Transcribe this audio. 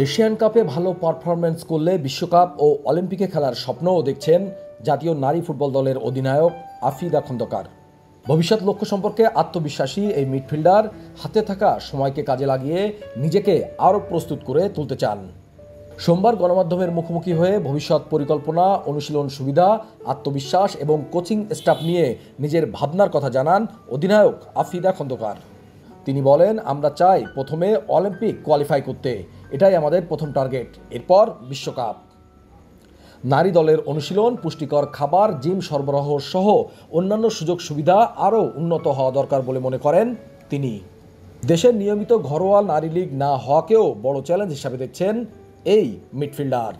Asian কাপে ভালো performance করলে বিশ্বকাপ ও অলিম্পিকে খেলার স্বপ্নও দেখছেন জাতীয় নারী ফুটবল দলের অধিনায়ক আফিদা খন্দকার। ভবিষ্যৎ লক্ষ্য সম্পর্কে আত্মবিশ্বাসী এই মিডফিল্ডার হাতে থাকা সময়কে কাজে লাগিয়ে নিজেকে আরও প্রস্তুত করে তুলতে চান। সোমবার গণমাধ্যমের মুখোমুখি হয়ে ভবিষ্যৎ পরিকল্পনা, অনুশীলন সুবিধা, আত্মবিশ্বাস এবং কোচিং স্টাফ নিয়ে নিজের ভাবনার কথা জানান অধিনায়ক আফিদা খন্দকার। তিনি বলেন, আমরা চাই প্রথমে অলিম্পিক কোয়ালিফাই করতে, এটাই আমাদের প্রথম টার্গেট, এরপর বিশ্বকাপ। নারী দলের অনুশীলন, পুষ্টিকর খাবার, জিম সরবরাহ সহ অন্যান্য সুযোগ সুবিধা আরও উন্নত হওয়া দরকার বলে মনে করেন তিনি। দেশের নিয়মিত ঘরোয়া নারী লীগ না হওয়াকেও বড় চ্যালেঞ্জ হিসাবে দেখছেন এই মিডফিল্ডার।